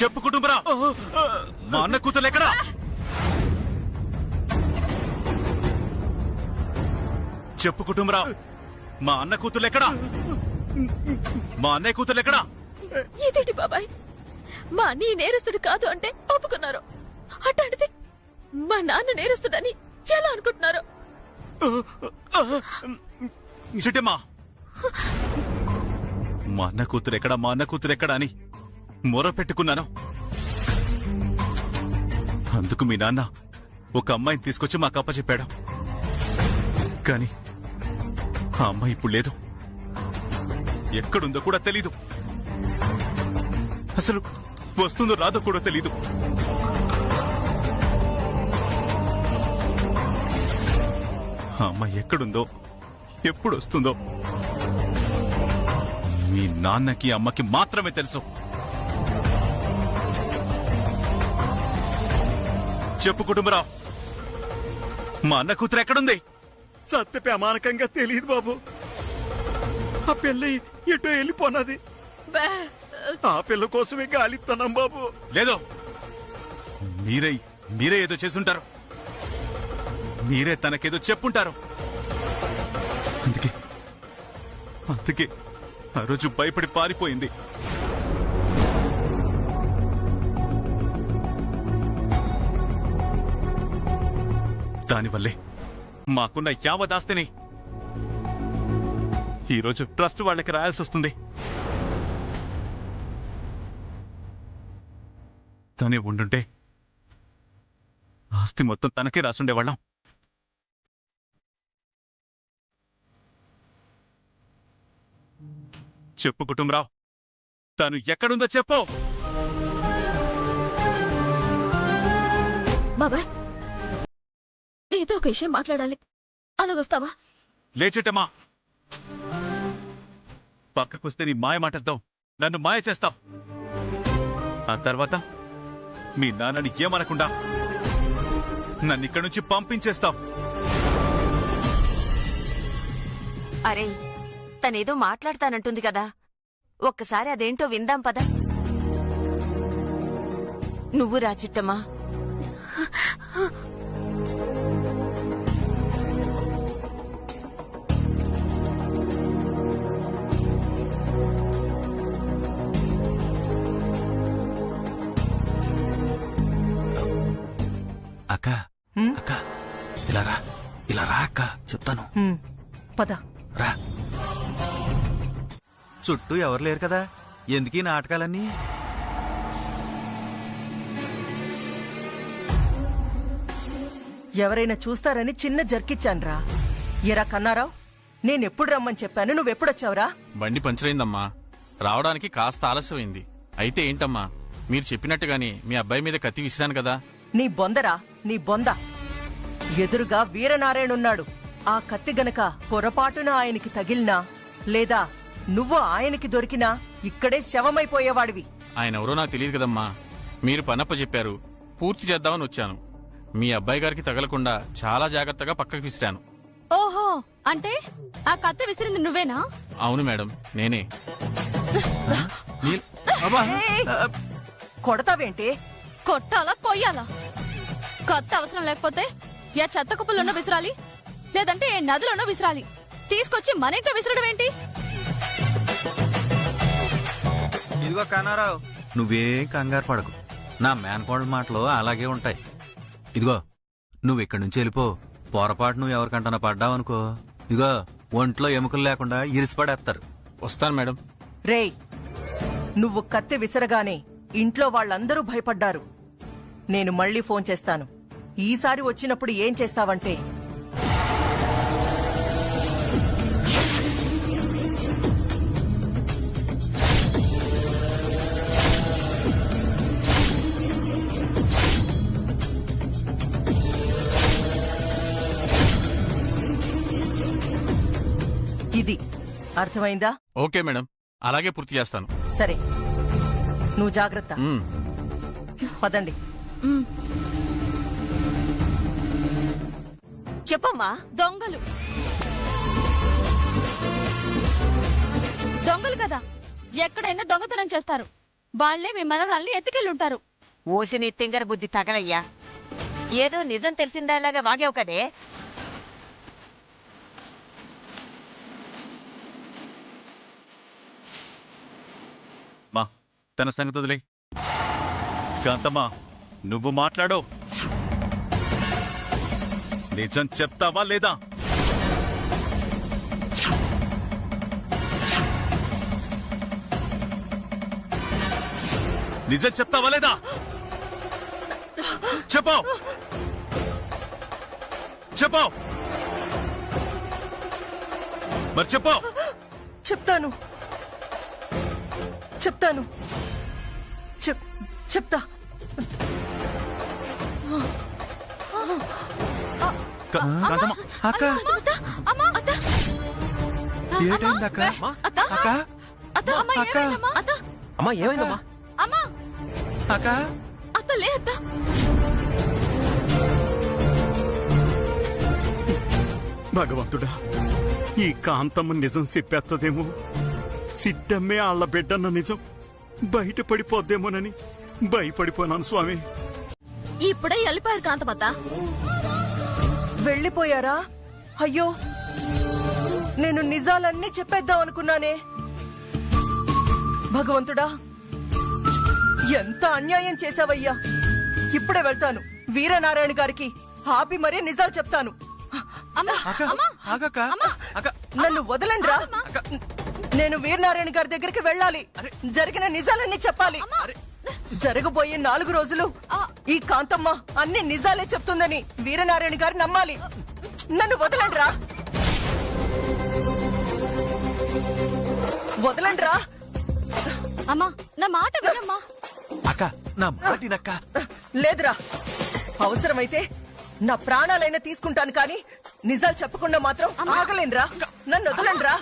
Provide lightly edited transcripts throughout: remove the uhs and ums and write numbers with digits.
చెప్పు కుటుంబరా, మా అన్న కూతురు ఎక్కడా? చెప్పు కుటుంబరా, మా అన్న కూతురు ఎక్కడా? మా అన్నయ్య కూతురు ఎక్కడా? ఇదేంటి బాబాయ్, మా అన్నయ్య నేరస్తుడు కాదు అంటే ఒప్పుకున్నారు. అట్లాంటిది మా నాన్న నేరస్తుడని ఎలా అనుకుంటున్నారు? చిట్టమ్మా, మా అన్న కూతురు ఎక్కడా, మా అన్న కూతురు ఎక్కడా అని మొర పెట్టుకున్నాను. అందుకు మీ నాన్న ఒక అమ్మాయిని తీసుకొచ్చి మాకు అప్పచెప్పాడు. కానీ ఆ అమ్మాయి ఇప్పుడు లేదు, ఎక్కడుందో కూడా తెలీదు. అసలు వస్తుందో రాదో కూడా తెలీదు. ఆ అమ్మాయి ఎక్కడుందో, ఎప్పుడు వస్తుందో మీ నాన్నకి అమ్మకి మాత్రమే తెలుసు. చెప్పు కుటుంబరావు, మా అన్న కూతురు ఎక్కడుంది? సత్య ప్రమాణకంగా తెలియదు బాబు. ఆ పిల్ల ఎటో వెళ్ళిపోన్నది. ఆ పిల్ల కోసమే గాలిస్తున్నాం బాబు. లేదు, మీరే ఏదో చేసుంటారు. మీరే తనకేదో చెప్పుంటారు. అందుకే ఆ రోజు భయపడి పారిపోయింది. దానివల్లే మాకున్న యావదాస్తిని ఈరోజు ట్రస్ట్ వాళ్ళకి రాయాల్సి వస్తుంది. తనే ఉండుంటే ఆస్తి మొత్తం తనకే రాసుండేవాళ్ళం. చెప్పు కుటుంబరావు, తను ఎక్కడుందో చెప్పు. బాబాయ్, ఏదో ఒక విషయం మాట్లాడాలి. అలాగొస్తావా? లేచేటమ్మా, పక్కకొస్తే నీ మాయ మాటలతో నన్ను మాయ చేస్తావు. ఆ తర్వాత మీ నాన్నని ఏమనకుండా నన్ను ఇక్కడి నుంచి పంపించేస్తావు. అరే, తనేదో మాట్లాడతానంటుంది కదా, ఒక్కసారి అదేంటో విందాం పద. నువ్వు రా చిట్టమ్మా. అక్క అక్క, ఇలా రా అక్క, చెప్తాను. పద రా. చుట్టూ ఎవరు లేరు కదా, ఎందుకీ నాటకాలన్నీ? ఎవరైనా చూస్తారని చిన్న జర్కిచ్చాన్రా. ఎరా కన్నారావు, నేనెప్పుడు రమ్మని చెప్పాను, నువ్వెప్పుడొచ్చావురా? బండి పంచరైందమ్మా, రావడానికి కాస్త ఆలస్యమైంది. అయితే ఏంటమ్మా, మీరు చెప్పినట్టుగానే మీ అబ్బాయి మీద కత్తి విసిరాను కదా. నీ బొందరా, నీ బొంద. ఎదురుగా వీరనారాయణున్నాడు. ఆ కత్తి గనక పొరపాటున ఆయనకి తగిలినా, లేదా నువ్వు ఆయనకి దొరికినా ఇక్కడే శవమైపోయేవాడివి. ఆయన ఎవరో నాకు తెలియదు కదమ్మా. మీరు పనప్ప చెప్పారు, పూర్తి చేద్దామని వచ్చాను. మీ అబ్బాయి గారికి తగలకుండా చాలా జాగ్రత్తగా పక్కకు విసిరాను. ఓహో, అంటే ఆ కత్తి విసిరింది నువ్వేనా? అవును మేడం, నేనే. కొడతావేంటి? కొట్టాలా కొయ్యాలా? కత్తి అవసరం లేకపోతే ఏ చెత్త కుప్పలోనో విసిరాలి, లేదంటే ఏ నదిలోనో విసిరాలి. తీసుకొచ్చి మన ఇంట్లో విసరడం ఏంటి? ఇదిగో కన్నారావు, నువ్వేం కంగారు పడకు. నా మేనకోడల మాటలు అలాగే ఉంటాయి. ఇదిగో, నువ్వు ఇక్కడి నుంచి వెళ్ళిపో. పొరపాటు నువ్వు ఎవరికంటనా పడ్డావనుకో, ఇదిగో ఒంట్లో ఎముకలు లేకుండా ఇరిసిపడేస్తారు. వస్తాను మేడం. రేయ్, నువ్వు కత్తి విసరగానే ఇంట్లో వాళ్ళందరూ భయపడ్డారు. నేను మళ్ళీ ఫోన్ చేస్తాను. ఈసారి వచ్చినప్పుడు ఏం చేస్తావంటే, ఇది అర్థమైందా? ఓకే మేడం, అలాగే పూర్తి చేస్తాను. సరే, నువ్వు జాగ్రత్త. పదండి. చెప్పమ్మా. దొంగలు దొంగలు కదా, ఎక్కడైనా దొంగతనం చేస్తారు. వాళ్లే మీ మనవరాల్ని ఎత్తుకెళ్ళుంటారు. ఓసి నీ తింగర బుద్ధి తగలయ్యా. ఏదో నిజం తెలిసిందాలాగా వాగావు కదే. మా తన సంగతి వదిలే. కాంతమ్మా నువ్వు మాట్లాడో. నిజం చెప్తావా లేదా? నిజం చెప్తావా లేదా? చెప్పు చెప్పు మరి చెప్పు. చెప్తాను చెప్తాను చెప్తా. కాంతమ్మ, అక్క ఏంటైంది అక్క? అక్క అక్క అమ్మా ఏమైందమ్మా? అమ్మా అక్క అత్త లే అత్త. భగవంతుడా, ఈ కాంతమ్మ నిజం చెప్పేత్తదేమో. సిట్టమ్మే ఆళ్ల బిడ్డన్న నిజం బయటపడిపోద్దేమోనని భయపడిపోయినాను స్వామి. ఇప్పుడే వెళ్ళిపోయారు కాంతమత్త. వెళ్ళిపోయారా? అయ్యో, నేను నిజాలన్నీ చెప్పేద్దాం అనుకున్నానే. భగవంతుడా, ఎంత అన్యాయం చేశావయ్యా. ఇప్పుడే వెళ్తాను, వీరనారాయణ గారికి ఆపి మరీ నిజాలు చెప్తాను. నన్ను వదలండి రా. నేను వీరనారాయణ గారి దగ్గరికి వెళ్ళాలి. జరిగిన నిజాలన్నీ చెప్పాలి. జరగబోయే 4 రోజులు ఈ కాంతమ్మ అన్ని నిజాలే చెప్తుందని వీరనారాయణ గారు నమ్మాలి. నన్ను వదలండి రా. వదలండి రా. అమ్మా నా మాట వినమ్మా. అక్క నా మాటినక్క. లేదురా, అవసరమైతే నా ప్రాణాలైనా తీసుకుంటాను, కానీ నిజాలు చెప్పకుండా మాత్రం ఆగలేనురా. నన్ను వదలండి రా.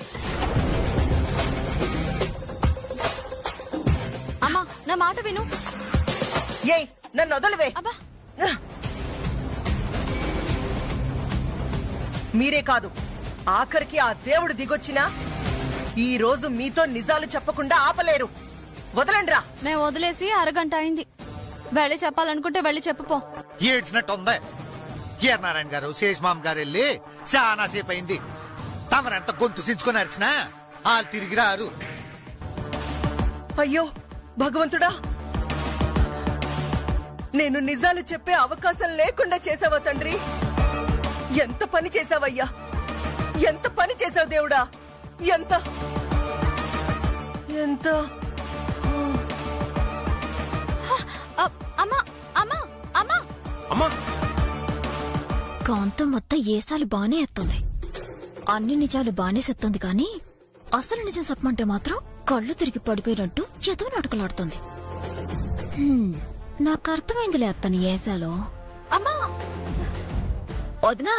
అమ్మా నా మాట విను. ఏయ్, నన్ను వదలవే. అబ్బా మీరే కాదు, ఆఖరికి ఆ దేవుడు దిగొచ్చినా ఈ రోజు మీతో నిజాలు చెప్పకుండా ఆపలేరు. వదలండ్రా. మేము వదిలేసి అరగంట అయింది. వెళ్ళి చెప్పాలనుకుంటే వెళ్ళి చెప్పుపో. ఏడ్చినట్టుందే. నారాయణ గారు, శేషమామ గారు వెళ్ళి చాలా సేపు అయింది. తమరెంత గొంతు సించుకొని అరిచినా వాళ్ళు తిరిగి రారు. అయ్యో భగవంతుడా, నేను నిజాలు చెప్పే అవకాశం లేకుండా చేసావా తండ్రి? ఎంత పని చేసావయ్యా, ఎంత పని చేసావు దేవుడా. ఎంత ఎంత అమ్మా అమ్మా అమ్మా అమ్మా కాంతం మొత్తం ఏసాలు బానే ఎత్తుంది. అన్ని నిజాలు బానే చెప్తుంది, కానీ అసలు నిజం చెప్పమంటే మాత్రం కళ్ళు తిరిగి పడిపోయినట్టు ఎదురు నాటకలాడుతుంది. నాకు అర్థమైందిలే అత్తని ఏసాలో. అమ్మా వదినా,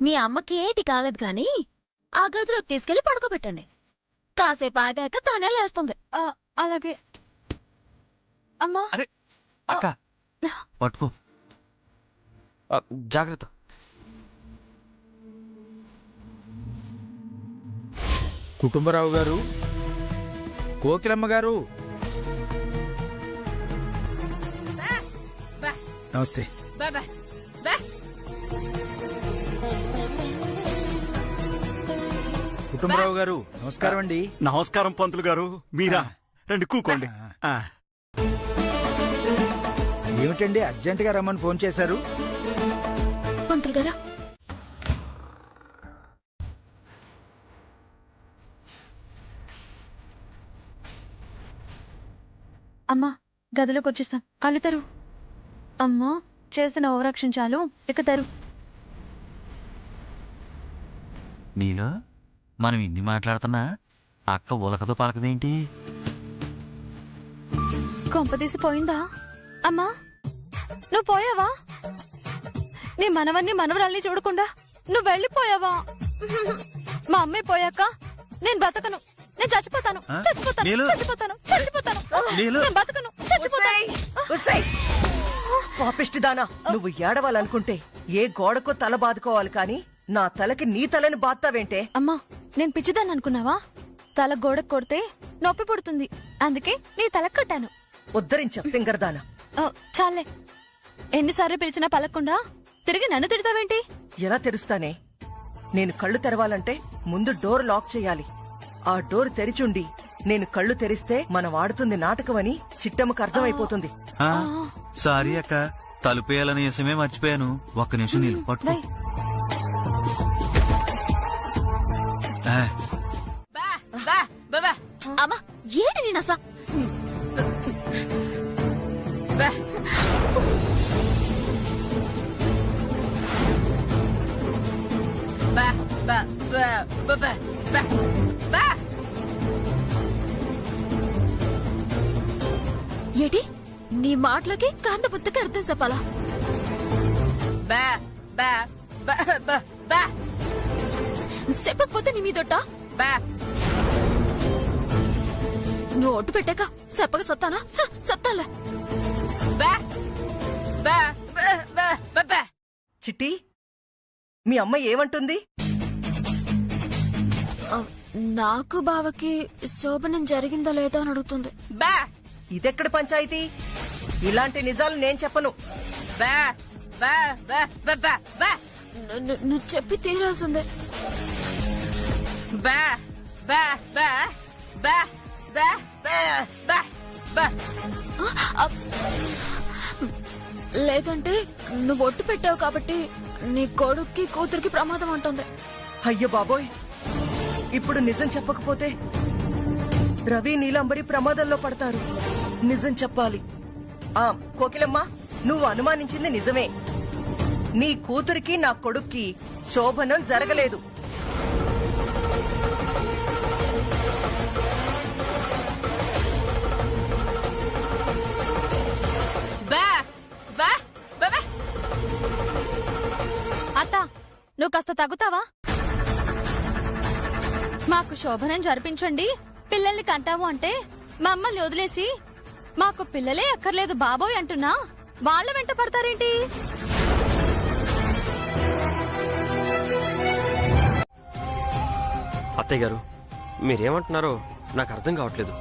మీ అమ్మకి ఏటి కాలేదు కానీ ఆ గదిలోకి తీసుకెళ్లి పడుకోబెట్టండి. కాసేపు ఆగాక తానే లేస్తుంది. అలాగే అమ్మా. అక్క పట్టుకో. జాగ్రత్త. కుటుంబరావు గారు, కోకిలమ్మ గారు, నమస్తే. కుటుంబరావు గారు నమస్కారం అండి. నమస్కారం పంతులు గారు. మీరా? రండి కూకోండి. ఏమిటండి అర్జెంట్ గా రమ్మని ఫోన్ చేశారు? పంతులు గారా, అమ్మా గదిలోకి వచ్చేసాం. కళ్ళు తెరు. అమ్మా చేసిన ఓవరాక్షన్ చాలు, ఇక తెరు. నీలో మనం ఇన్ని మాట్లాడుతున్నా అక్క ఉలకతో పలకదేంటి? కొంపదీసి పోయిందా? అమ్మా నువ్వు పోయావా? నీ మనవన్ని మనవరాల్ని చూడకుండా నువ్వు వెళ్ళిపోయావా? మా అమ్మాయి పోయాక నేను బ్రతకను, నేను చచ్చిపోతాను, చచ్చిపోతాను, చచ్చిపోతాను, చచ్చిపోతాను, నేను బతకను, చచ్చిపోతాను. పాపిష్టి దానా, నువ్వు ఏడవాలనుకుంటే ఏ గోడకో తల బాదుకోవాలి, కానీ నా తలకి నీ తలని బాత్తావేంటే? అమ్మా నేను పిచ్చిదాన్ని అనుకున్నావా? తల గోడ కొడితే నొప్పి పుడుతుంది, అందుకే నీ తల కట్టాను. ఉద్ధరించ తింగరదానా. చాలే, ఎన్నిసార్లు పిలిచినా పలకుండా తిరిగి నన్ను తిడతావేంటి? ఎలా తెరుస్తానే? నేను కళ్ళు తెరవాలంటే ముందు డోర్ లాక్ చేయాలి. ఆ డోర్ తెరిచుండి నేను కళ్ళు తెరిస్తే మనం ఆడుతుంది నాటకమని చిట్టమ్మకు అర్థమైపోతుంది. ఆ, సారీ అక్క, తలుపేయాలని నిజమే మర్చిపోయాను. ఒక్క నిమిషం నీళ్ళు పట్టుకో. బై. ఆ, అమ్మా ఏంటి నేను అస ఏటి నీ మాటలకి కాంత బుద్ధకి అర్థం చెప్పాలా? చెప్పకపోతే నీ మీదొట్ట నువ్వు ఒట్టు పెట్టాక చెప్పక సత్తానా? సత్తాలే. చిట్టి, మీ అమ్మ ఏమంటుంది? నాకు బావకి శోభనం జరిగిందో లేదో అని అడుగుతుంది. ఇదెక్కడ పంచాయితీ? ఇలాంటి నిజాలు నేను చెప్పను. నువ్వు చెప్పి తీరాల్సిందే. లేదంటే నువ్వు ఒట్టు పెట్టావు కాబట్టి నీ కొడుక్కి కూతురికి ప్రమాదం అంటుంది. అయ్యో బాబోయ్, ఇప్పుడు నిజం చెప్పకపోతే రవి నీలంబరి ప్రమాదంలో పడతారు. నిజం చెప్పాలి. కోకిలమ్మ, నువ్వు అనుమానించింది నిజమే. నీ కూతురికి నా కొడుక్కి శోభనం జరగలేదు. అత్త, నువ్వు కాస్త తగ్గుతావా? మాకు శోభనం జరిపించండి, పిల్లల్ని కంటాము అంటే మమ్మల్ని వదిలేసి మాకు పిల్లలే అక్కర్లేదు బాబోయ్ అంటున్నా వాళ్ళ వెంట పడతారేంటి? అత్తయ్య గారు, మీరేమంటున్నారో నాకు అర్థం కావట్లేదు.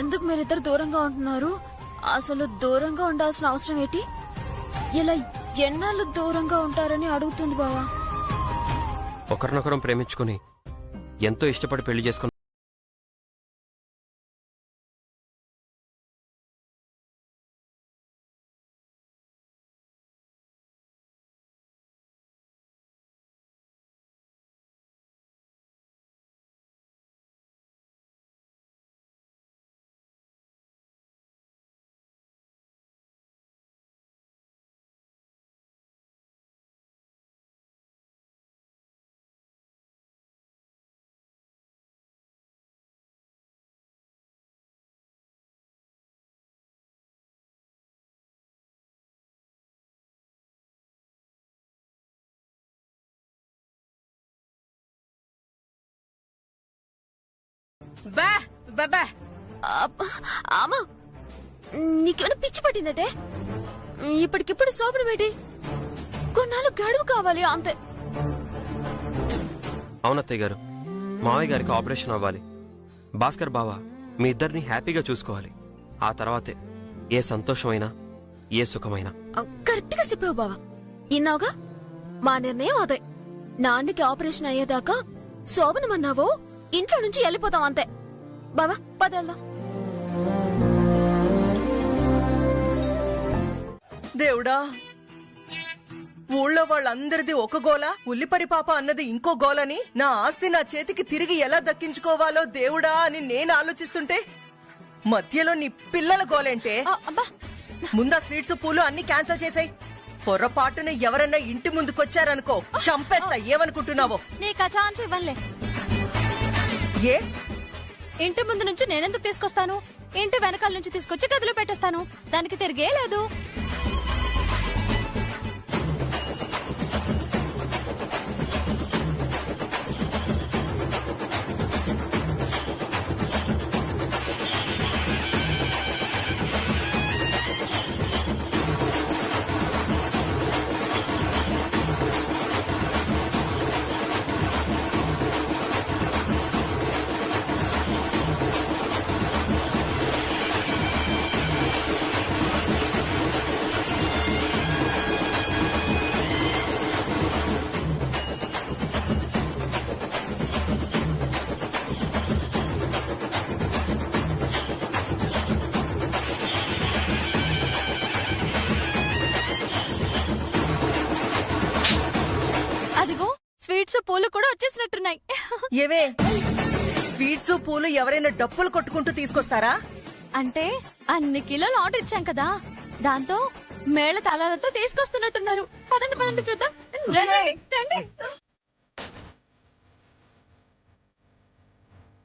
ఎందుకు మీరిద్దరు దూరంగా ఉంటున్నారు? అసలు దూరంగా ఉండాల్సిన అవసరం ఏంటి? ఇలా ఎన్నాళ్ళు దూరంగా ఉంటారని అడుగుతుంది బావా. ఒకరినొకరం ప్రేమించుకుని ఎంతో ఇష్టపడి పెళ్లి చేసుకుని అమ్మా, నీకేమైనా పిచ్చి పట్టిందటే? ఇప్పటికిప్పుడు శోభనం ఏంటి? కొన్నాళ్ళు గడువు కావాలి అంతే. అవునత్తయ్య గారు, మావయ్య గారికి ఆపరేషన్ అవ్వాలి. భాస్కర్ బావ మీ ఇద్దరిని హ్యాపీగా చూసుకోవాలి. ఆ తర్వాతే ఏ సంతోషమైనా ఏ సుఖమైనా. కరెక్ట్ గా చెప్పావు బావా. ఇన్నావుగా, మా నిర్ణయం అదే. నాన్నకి ఆపరేషన్ అయ్యేదాకా శోభనం అన్నావో ఇంట్లో నుంచి వెళ్ళిపోతాం అంతే. బావా పదేళ్దాం. దేవుడా, ఊళ్ళో వాళ్ళందరిది ఒక గోల, ఉల్లిపరి పాప అన్నది ఇంకో గోలని, నా ఆస్తి నా చేతికి తిరిగి ఎలా దక్కించుకోవాలో దేవుడా అని నేను ఆలోచిస్తుంటే మధ్యలో నీ పిల్లల గోలేంటే? ముందా స్వీట్స్ పూలు అన్ని క్యాన్సిల్ చేసాయి. పొరపాటున ఎవరన్నా ఇంటి ముందుకొచ్చారనుకో చంపేస్తా. ఏమనుకుంటున్నావో? నీకు ఆ ఛాన్స్ ఇవ్వనులే. ఏ ఇంటి ముందు నుంచి నేనెందుకు తీసుకొస్తాను? ఇంటి వెనకాల నుంచి తీసుకొచ్చి గదిలో పెట్టేస్తాను. దానికి తిరిగే లేదు. అదిగో స్వీట్స్ పూలు కూడా వచ్చేసినట్టున్నాయి. ఏవే స్వీట్స్ పూలు ఎవరైనా డప్పులు కొట్టుకుంటూ తీసుకొస్తారా? అంటే అన్ని కిలోలు ఆర్డర్ ఇచ్చాం కదా, దాంతో మేళ తాళాలతో తీసుకొస్తున్నట్టున్నారు. పదండి పదండి చూద్దాం. రండి, రండి.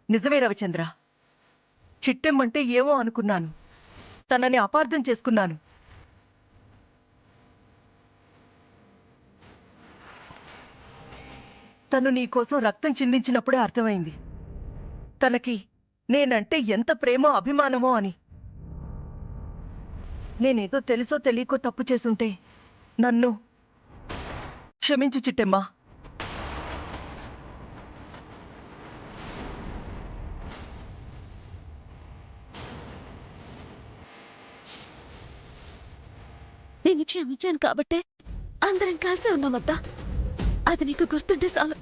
నిజమే రవిచంద్ర, చిట్టెమ్మంటే ఏమో అనుకున్నాను, తనని అపార్థం చేసుకున్నాను. తను నీకోసం రక్తం చిందించినప్పుడే అర్థమైంది తనకి నేనంటే ఎంత ప్రేమో అభిమానమో అని. నేనేదో తెలుసో తెలియకో తప్పు చేసుంటే నన్ను క్షమించు చిట్టెమ్మా. నేను క్షమించాను కాబట్టే అందరం కలిసి ఉన్నామత్తా. అది నీకు గుర్తుంటే చాలు.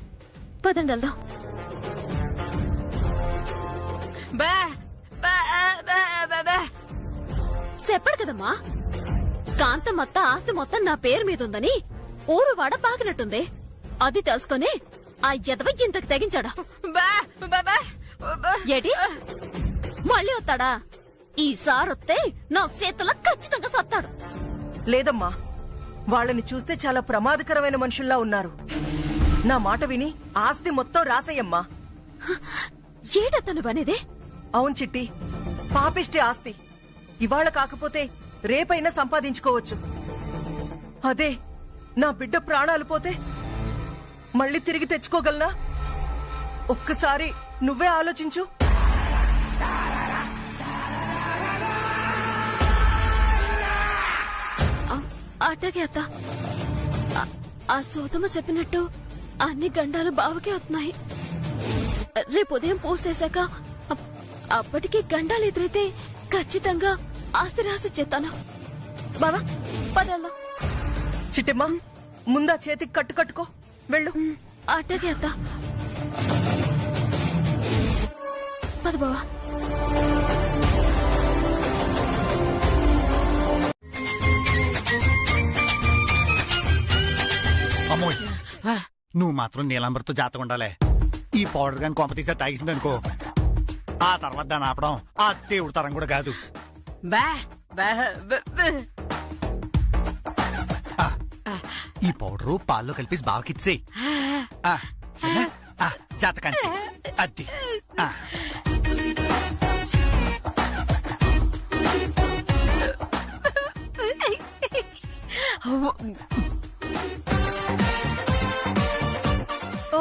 పదండి వెళ్దాం. చెప్పాడు కదమ్మా, కాంతమ్మత్త ఆస్తి మొత్తం నా పేరు మీద ఉందని ఊరు వాడ పాకినట్టుంది. అది తెలుసుకొని ఆ ఎదవ ఇంతకు తెగించాడా? ఏటి మళ్ళీ వస్తాడా? ఈసారొత్తే నా చేతుల్లో ఖచ్చితంగా సత్తాడు. లేదమ్మా, వాళ్ళని చూస్తే చాలా ప్రమాదకరమైన మనుషుల్లా ఉన్నారు. నా మాట విని ఆస్తి మొత్తం రాసయ్యమ్మా. ఏటతను బనేదే? అవును చిట్టి, పాపిష్టి ఆస్తి. ఇవాళ కాకపోతే రేపైనా సంపాదించుకోవచ్చు. అదే నా బిడ్డ ప్రాణాలు పోతే మళ్ళీ తిరిగి తెచ్చుకోగలనా? ఒక్కసారి నువ్వే ఆలోచించు. అట్టగే అత్త, ఆ సోదమ్మ చెప్పినట్టు అన్ని గండాలు బావకే అవుతున్నాయి. రేపు ఉదయం పూసేశాక అప్పటికి గండాలు ఎదురైతే ఖచ్చితంగా ఆస్తి రాసి చేస్తాను. బావా పదల్లా. చిట్టమ్మా, ముందా చేతికి కట్టు కట్టుకో, వెళ్ళు. అట్టగే అత్త, పద బావా. అమ్మోయ్, నువ్వు మాత్రం నీలంబరితో జాతకం ఉండాలే. ఈ పౌడర్ గాని కొంప తీసే తాగిందనుకో, ఆ తర్వాత దాన్ని ఆపడం ఆ దేవుడు తరం కూడా కాదు. ఈ పౌడరు పాల్లో కలిపి బావకిచ్చే జాతకాంచి అది.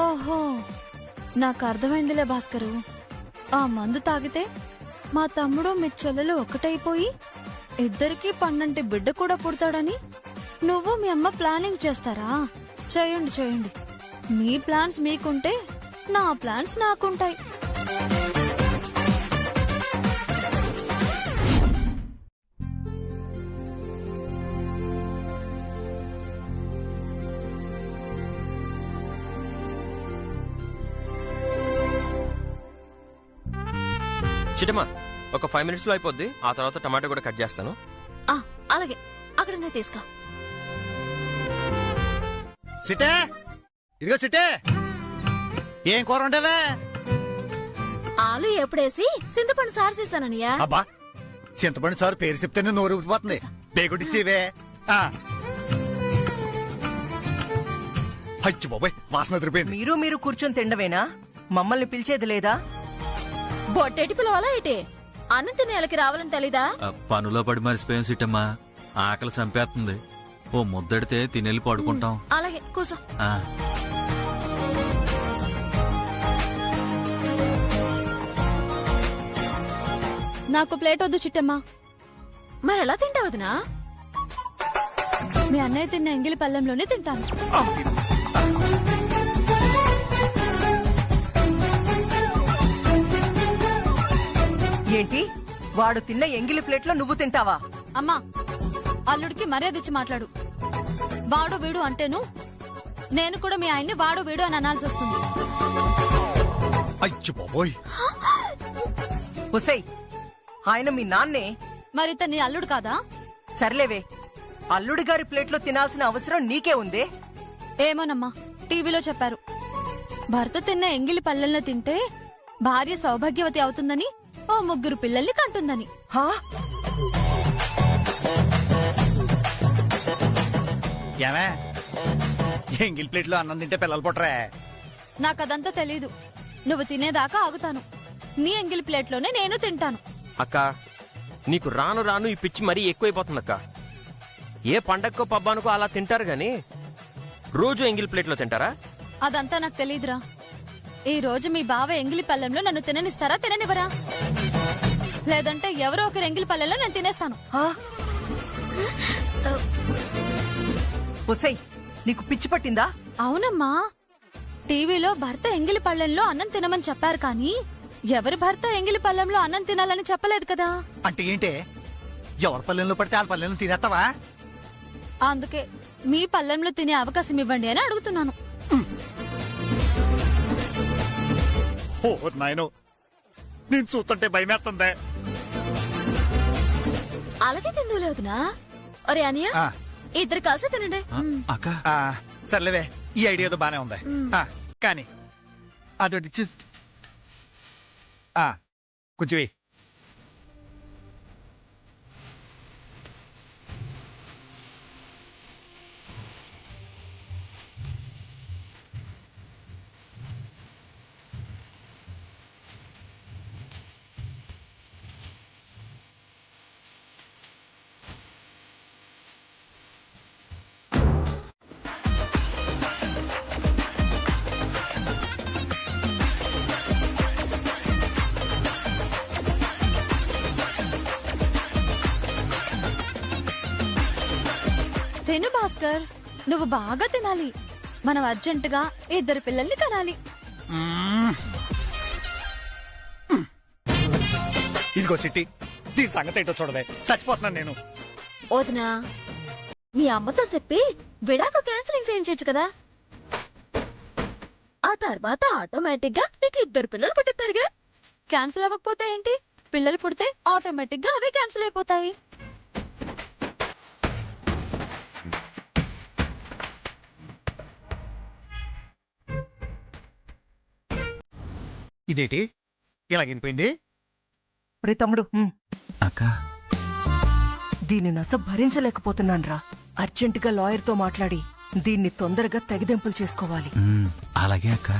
ఓహో, నాకు అర్థమైందిలే భాస్కరు. ఆ మందు తాగితే మా తమ్ముడు మీ చెల్లెలు ఒకటైపోయి ఇద్దరికి పన్నంటి బిడ్డ కూడా పుడతాడని నువ్వు మీ అమ్మ ప్లానింగ్ చేస్తారా? చేయండి చేయండి. మీ ప్లాన్స్ మీకుంటే నా ప్లాన్స్ నాకుంటాయి. చిట్టమ్మా, ఒక 5 minutes లో అయిపోద్ది. ఆ తర్వాత టమాటో కూడా కట్ చేస్తాను. అలాగే, అక్కడ తీసుకో. సిటే, ఇదిగో సిటే, ఏం కూర ఉండవే? ఆలు ఎప్పుడేసి చింతపండు సారు చేశానయ్యా. అబ్బా, చింతపండు సారు పేరు చెప్తేనే నోరు ఊపిపోతుంది. పేగుడిచ్చేవే. అచ్చి బాబాయ్, వాసన ఎదిరిపోయింది. మీరు కూర్చొని తిండవేనా? మమ్మల్ని పిలిచేది లేదా? బొట్టెటి పిలవాలా ఏంటి? అన్నం తినేళ్ళకి రావాలని తెలీదా? పనులో పడి మర్చిపోయాం సిట్టమ్మా. ఆకలి చంపేస్తుంది. ఓ ముద్దడితే తినెళ్ళి పడుకుంటాం. అలాగే కూసో. నాకు ప్లేట్ వద్దు చిట్టమ్మా. మరెలా తింటావదినా? మీ అన్నయ్య తిన్న ఎంగిలి పళ్ళెంలోనే తింటాను. ఏంటి, వాడు తిన్న ఎంగిలి ప్లేట్లో నువ్వు తింటావా? అమ్మా, అల్లుడికి మర్యాద ఇచ్చి మాట్లాడు. వాడు వీడు అంటేను నేను కూడా మీ ఆయన్ని వాడు వీడు అని అనాల్సి వస్తుంది. అచ్చి బాబోయ్, ఒసేయ్, ఆయన మీ నాన్నే. మరి నీ అల్లుడు కాదా? సర్లేవే, అల్లుడి గారి ప్లేట్లో తినాల్సిన అవసరం నీకే ఉందే? ఏమోనమ్మా, టీవీలో చెప్పారు. భర్త తిన్న ఎంగిలి పళ్ళెంలో తింటే భార్య సౌభాగ్యవతి అవుతుందని, ఓ 3 పిల్లల్ని కంటుందని. హా? ఏమే ఎంగిల్ ప్లేట్ లో అన్నం తింటే పిల్లలు పుట్టరే? నాకదంతా తెలీదు. నువ్వు తినేదాకా ఆగుతాను. నీ ఎంగిలి ప్లేట్లోనే నేను తింటాను. అక్క నీకు రాను రాను ఈ పిచ్చి మరీ ఎక్కువైపోతుందక్క. ఏ పండక్కో పబ్బానుకో అలా తింటారు గాని రోజు ఎంగిల్ ప్లేట్లో తింటారా? అదంతా నాకు తెలీదురా. ఈ రోజు మీ బావ ఎంగిలి పళ్ళెంలో నన్ను తిననిస్తారా, తిననివరా? లేదంటే ఎవరో ఒకరు ఎంగిలి పళ్ళెంలో నేను తినేస్తాను. హా? ఒసేయ్, నీకు పిచ్చి పట్టిందా? అవునమ్మా, టీవీలో భర్త ఎంగిలి పళ్ళెంలో అన్నం తినమని చెప్పారు, కానీ ఎవరి భర్త ఎంగిలి పళ్ళెంలో అన్నం తినాలని చెప్పలేదు కదా. అంటే ఏంటే, ఎవరి పల్లెల్లో పడితే వాళ్ళ పల్లెల్లో తినేస్తావా? అందుకే మీ పళ్ళెంలో తినే అవకాశం ఇవ్వండి అని అడుగుతున్నాను. ఓ నాయనో, నేను చూస్తుంటే భయమేస్తుందే. అలాగే తిందులేదునా? ఒరే అనియా, ఆ, ఇద్దరు కలిసి తినండి. అక్క ఆ, సర్లేవే, ఈ ఐడియా ఏదో బానే ఉంది. ఆ, కానీ అదొకటి కొంచెం వెయ్యి. తిను భాస్కర్, నువ్వు బాగా తినాలి. మనం అర్జెంటుగా 2 పిల్లల్ని కనాలి. ఇదిగో సిట్టి, దీని సంగతి ఏంటో చూడవే, చచ్చిపోతున్నాను నేను. వదినా, మీ అమ్మతో చెప్పి విడాకు క్యాన్సిలింగ్ చేయించచ్చు కదా. ఆ తర్వాత ఆటోమేటిక్ గా మీకు 2 పిల్లలు పుట్టిస్తారుగా. క్యాన్సిల్ అవ్వకపోతే ఏంటి, పిల్లలు పుడితే ఆటోమేటిక్ గా అవే క్యాన్సిల్ అయిపోతాయి. ఇదేంటి ఇలాగిపోయింది? రే తమ్ముడు, అక్క దీన్ని నస భరించలేకపోతున్నాన్రా. అర్జెంటుగా లాయర్తో మాట్లాడి దీన్ని తొందరగా తెగదెంపులు చేసుకోవాలి. అలాగే అక్క.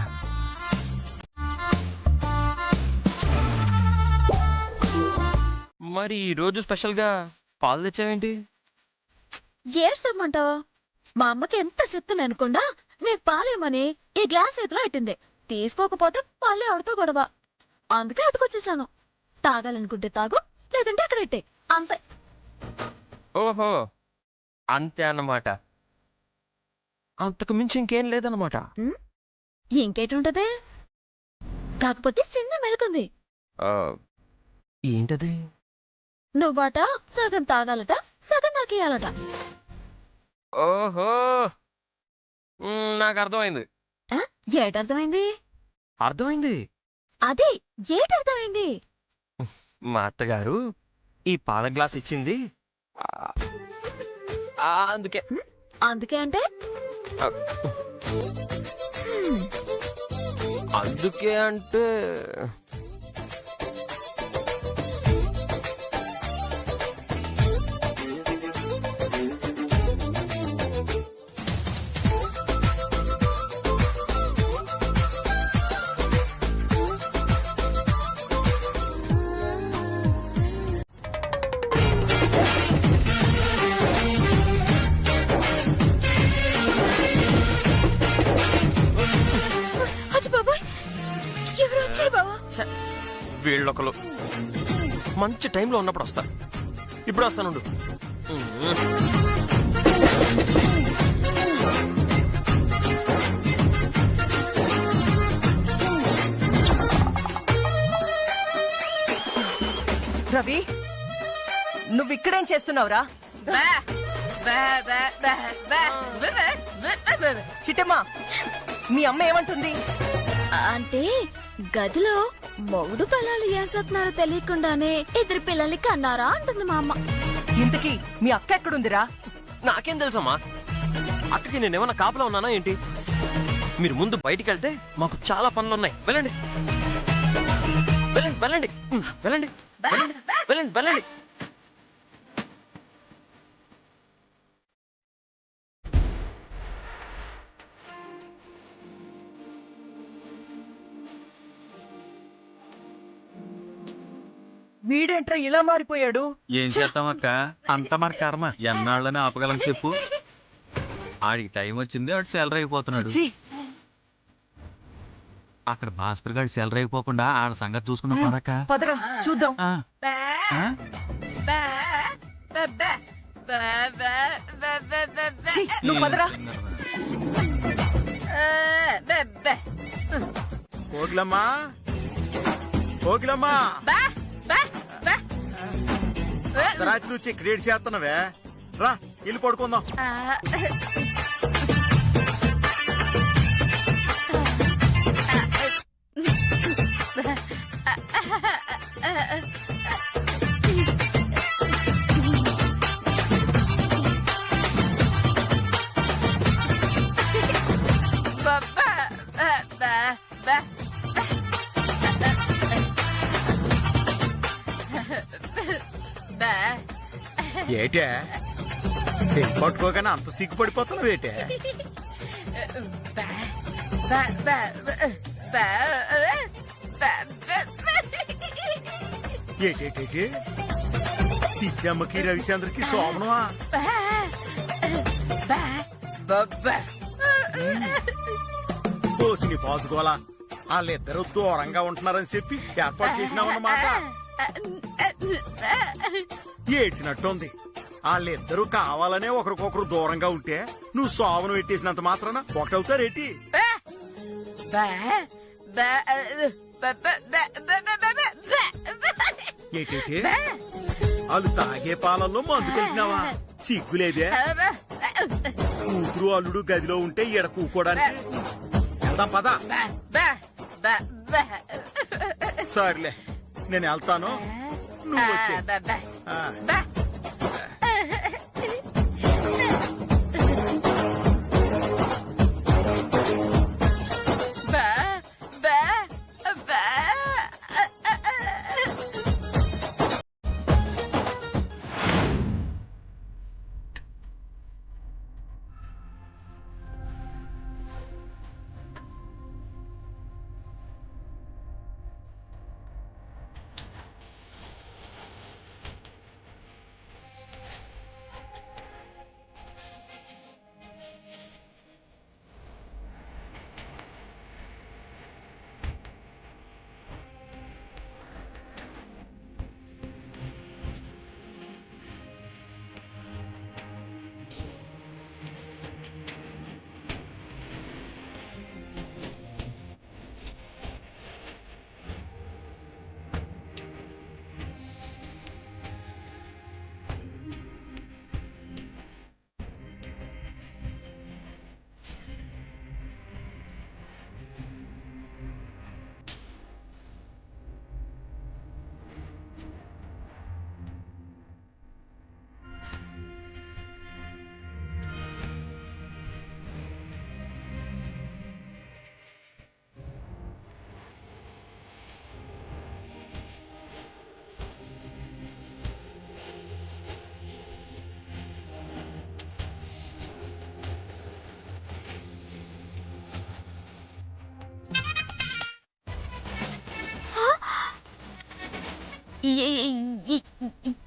మరి ఈ రోజు స్పెషల్ గా పాలు తెచ్చావేంటి? ఏడ్సమ్మంటావా? మా అమ్మకి ఎంత చెప్తాను అనుకుండా నీకు పాలేమని ఈ గ్లాస్ చేతిలో పెట్టింది. తీసుకోకపోతే మళ్ళీ ఆడుతూ గొడవ. అందుకే అటుకొచ్చేసాను. తాగాలనుకుంటే తాగు, లేదంటే అక్కడ పెట్టే, అంతే. ఓహో, అంతే అన్నమాట. అంతకు మించి ఇంకేం లేదన్నమాట. ఇంకేటుంటది? కాకపోతే చిన్న మెలకుంది. ఏంటది? నువ్వాట సగం తాగాలట, సగం నాకేయాలట. ఓహో, నాకు అర్థమైంది. ఏటర్థమైంది? అర్థమైంది. అదే ఏటర్థమైంది? మా అత్తగారు ఈ పాల గ్లాస్ ఇచ్చింది, అందుకే. అందుకే అంటే? అందుకే అంటే వీళ్ళొకరు మంచి టైంలో ఉన్నప్పుడు వస్తారు. ఇప్పుడు వస్తానుండు. రవి, నువ్విక్కడేం చేస్తున్నావురా? చిట్టమ్మా, మీ అమ్మ ఏమంటుంది? అంటే గదిలో మొగుడు పిల్లలు ఏసేస్తున్నారో తెలియకుండానే 2 పిల్లల్ని కన్నారా అంటుంది మా అమ్మ. ఇంతకీ మీ అక్క ఎక్కడుందిరా? నాకేం తెలుసమ్మా, అక్కకి నేనేమన్నా కాపలా ఉన్నానా ఏంటి? మీరు ముందు బయటికి వెళ్తే మాకు చాలా పనులు ఉన్నాయి. వెళ్ళండి వెళ్ళండి వెళ్ళండి వెళ్ళండి వెళ్ళండి వెళ్ళండి వెళ్ళండి. వీడేంట్రా ఇలా మారిపోయాడు? ఏం చేస్తామక్క, అంత మన కర్మ. ఎన్నాళ్ళని ఆపగలం చెప్పు. ఆడికి టైం వచ్చింది, ఆడు సెలరీ అయిపోతున్నాడు. అక్కడ భాస్కర్ గారి సెలరీ అయిపోకుండా ఆడ సంగతి చూసుకున్న పడక. పదరా చూద్దాం. నువ్వు పదరా. కోకిలమ్మా, కోకిలమ్మా, రాత్రి నుంచి క్రియేట్ చేస్తున్నావే, రా ఇల్లు పడుకుందాం. ఏటే చెయ్యి పట్టుకోగానే అంత సిగ్గుపడిపోతున్నావు ఏటే? ఏటేటేటి సిద్ధమ్మకి రవిచంద్రకి సోమనమా? పోసిని పాసుకోవాలా? వాళ్ళిద్దరూ దూరంగా ఉంటున్నారని చెప్పి ఏర్పాటు చేసినావన్నమాట. ఏడ్చినట్టుంది. వాళ్ళిద్దరూ కావాలనే ఒకరికొకరు దూరంగా ఉంటే నువ్వు సోమను పెట్టేసినంత మాత్రాన ఒకటవుతారేటి? ఏటేటి వాళ్ళు తాగే పాలల్లో మందు కలిగినావా? సిగ్గులేదే? కూతురు అల్లుడు గదిలో ఉంటే ఈడ కూకోడానికి వెళ్దాం పదా. సర్లే నేను వెళ్తాను, నువ్వు వచ్చే.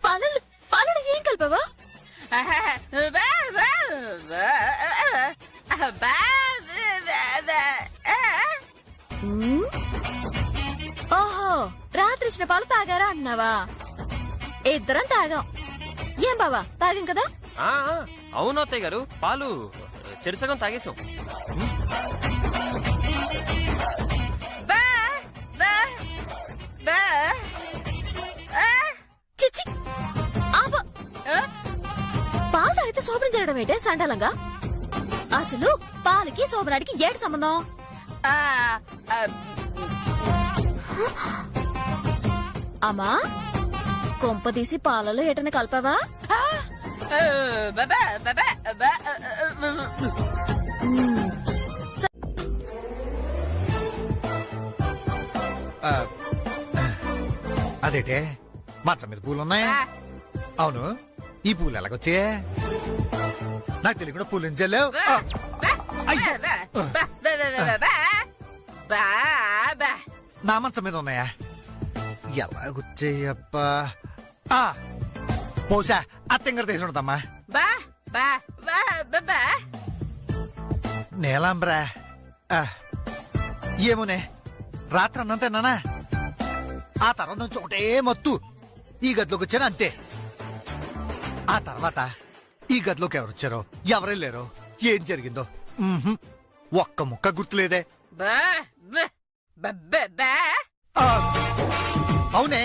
పాలలు ఏం కలిపావా? ఓహో, రాత్రి ఇచ్చిన పాలు తాగారా అంటున్నావా? ఇద్దరం తాగాం. ఏం బావా, తాగాం కదా? అవును అత్తయ్య గారు, పాలు చెరుసగం తాగేశాం. చిచ్చి, పాలు తాగితే శోభనం జరగడం ఏంటే సండాలంగా? అసలు పాలకి శోభనాడికి ఏటి సంబంధం? అమ్మా, కొంపదీసి పాలలో ఏటని కలిపావా? అదేటే మంచం మీద పూలు ఉన్నాయా? అవును, ఈ పూలు ఎలాగొచ్చే? నాకు తెలియకుండా పూలు ఏం చల్లావు? నా మంచం మీద ఉన్నాయా? ఎలాగొచ్చాయప్పా? బహుశా అత్తెంగర తెలిసి ఉంటదమ్మా. నీలాంబ్రా ఏమోనే, రాత్రి అన్నంతేనానా? ఆ తర్వాత నుంచి ఒకటే మత్తు. ఈ గదిలోకి వచ్చాను అంతే. ఆ తర్వాత ఈ గదిలోకి ఎవరొచ్చారో, ఎవరెళ్ళారో, ఏం జరిగిందో ఒక్క ముక్క గుర్తులేదే. అవునే,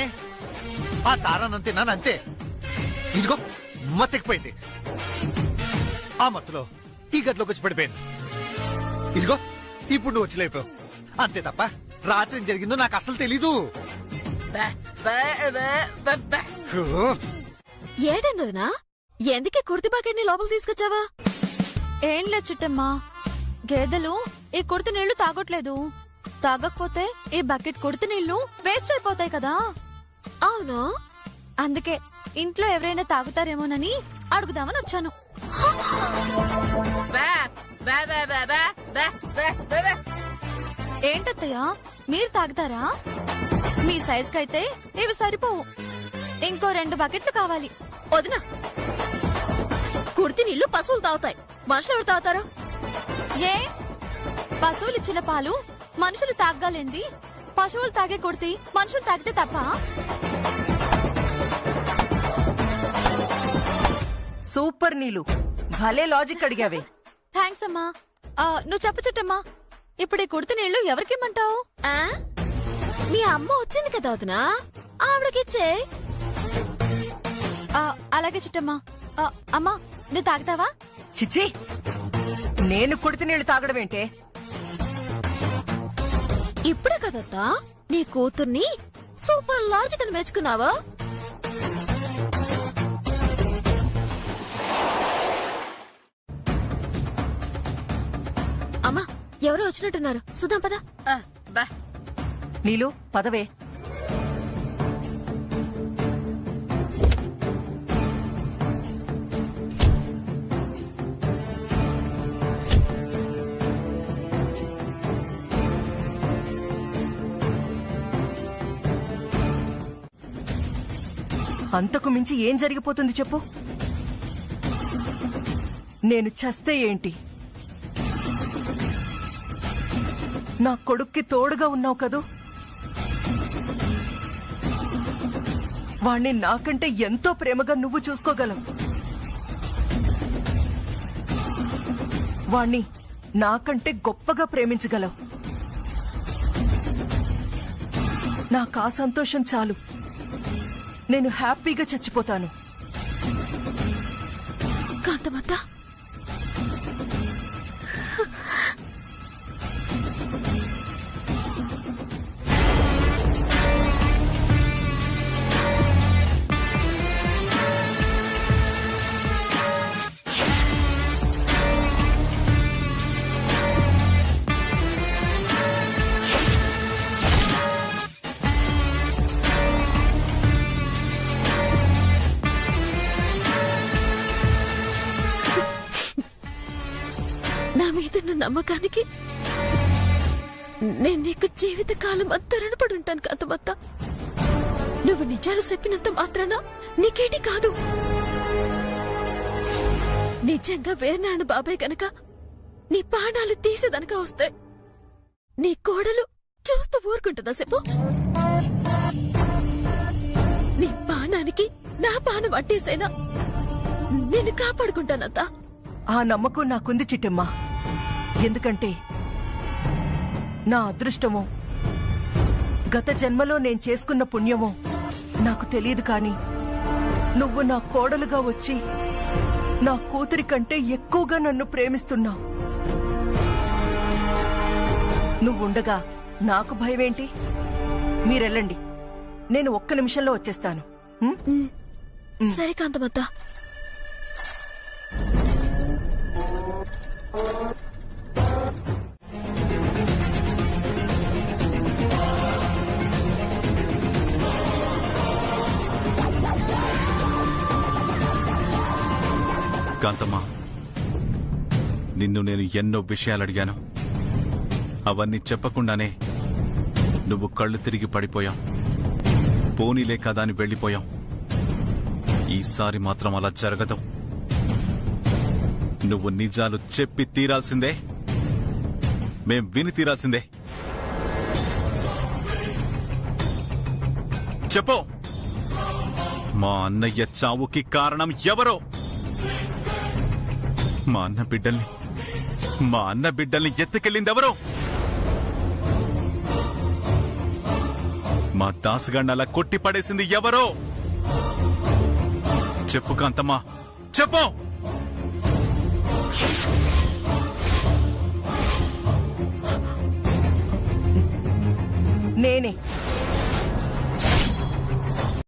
ఆ చారాన్ని తిన్నాను అంతే. ఇదిగో మత్తెక్కిపోయింది. ఆ మత్తులో ఈ గదిలోకి వచ్చి పడిపోయాను. ఇదిగో ఇప్పుడు నువ్వు వచ్చి లేపావు అంతే తప్ప రాత్రి ఏం జరిగిందో నాకు అసలు తెలీదు. ఏడేందోనా? ఎందుకే కుర్తి బకెట్ని లోపల తీసుకొచ్చావా? ఏం లేదు చిట్టమ్మా, గేదెలు ఈ కుర్తి నీళ్లు తాగట్లేదు. తాగకపోతే ఈ బకెట్ కుర్తి నీళ్లు వేస్ట్ అయిపోతాయి కదా. అవును, అందుకే ఇంట్లో ఎవరైనా తాగుతారేమోనని అడుగుదామని వచ్చాను. ఏంటత్తయ్యా, మీరు తాగుతారా? మీ సైజ్ కైతే ఇవి సరిపోవు, ఇంకో 2 బకెట్లు కావాలి. వదినా, కుర్తి నీళ్లు పశువులు తాగుతాయి, మనుషులు ఎవరు తాగుతారు? ఏ, పశువులు ఇచ్చిన పాలు మనుషులు తాగలేంది? పశువులు తాగే కుర్తి మనుషులు తాగితే తప్ప? సూపర్ నీలు, భలే లాజిక్ అడిగావే. థ్యాంక్స్ అమ్మా. నువ్వు చెప్పు చుట్టమ్మా, ఇప్పుడు ఈ కుర్తి నీళ్లు ఎవరికిమ్మంటావు? మీ అమ్మ వచ్చింది కదా వదినా, ఆవిడకిచ్చే. అలాగే చుట్టమ్మా. అమ్మా, నువ్వు తాగుతావా? చిచ్చి, నేను కుడితి నీళ్లు తాగడం ఏంటే? ఇప్పుడే కదత్తా నీ కూతుర్ని సూపర్ లాజిక్ అని మెచ్చుకున్నావా? అమ్మా, ఎవరో వచ్చినట్టున్నారు, సుధాం పద. నీలు పదవే. అంతకు మించి ఏం జరిగిపోతుంది చెప్పు? నేను చస్తే ఏంటి? నా కొడుక్కి తోడుగా ఉన్నావు కదూ. వాణ్ణి నాకంటే ఎంతో ప్రేమగా నువ్వు చూసుకోగలవు. వాణ్ణి నాకంటే గొప్పగా ప్రేమించగలవు. నాకా సంతోషం చాలు, నేను హ్యాపీగా చచ్చిపోతాను. కాంతమత్త, నా మీదున్న నమ్మకానికి నేను నీకు జీవితకాలం అంతా రుణపడి ఉంటాను కాంతమత్త. నువ్వు నిజాలు చెప్పినంత మాత్రాన నీకేటి కాదు. నిజంగా వేర్నాడు బాబాయ్ గనక నీ ప్రాణాలు తీసేదనక వస్తే నీ కోడలు చూస్తూ ఊరుకుంటుందా చెప్పు? నీ పానానికి నా పానం అట్టేసేనా నిన్ను కాపాడుకుంటానంతా. ఆ నమ్మకం నాకుంది చిట్టమ్మా. ఎందుకంటే నా అదృష్టమో గత జన్మలో నేను చేసుకున్న పుణ్యమో నాకు తెలియదు, కానీ నువ్వు నా కోడలుగా వచ్చి నా కూతురి కంటే ఎక్కువగా నన్ను ప్రేమిస్తున్నావు. నువ్వుండగా నాకు భయమేంటి? మీరెళ్ళండి, నేను ఒక్క నిమిషంలో వచ్చేస్తాను. సరే కాంతమత్త. కాంతమ్మా, నిన్ను నేను ఎన్నో విషయాలు అడిగాను. అవన్నీ చెప్పకుండానే నువ్వు కళ్ళు తిరిగి పడిపోయావు. పోనీలే కదా అని వెళ్ళిపోయావు. ఈసారి మాత్రం అలా జరగదు. నువ్వు నిజాలు చెప్పి తీరాల్సిందే, మేం విని తీరాల్సిందే. చెప్పు, మా అన్నయ్య చావుకి కారణం ఎవరో? మా అన్న బిడ్డల్ని ఎత్తుకెళ్ళింది ఎవరో? మా దాసుగాడిని అలా కొట్టి పడేసింది ఎవరో? చెప్పు కాంతమ్మా, చెప్పు. నేనే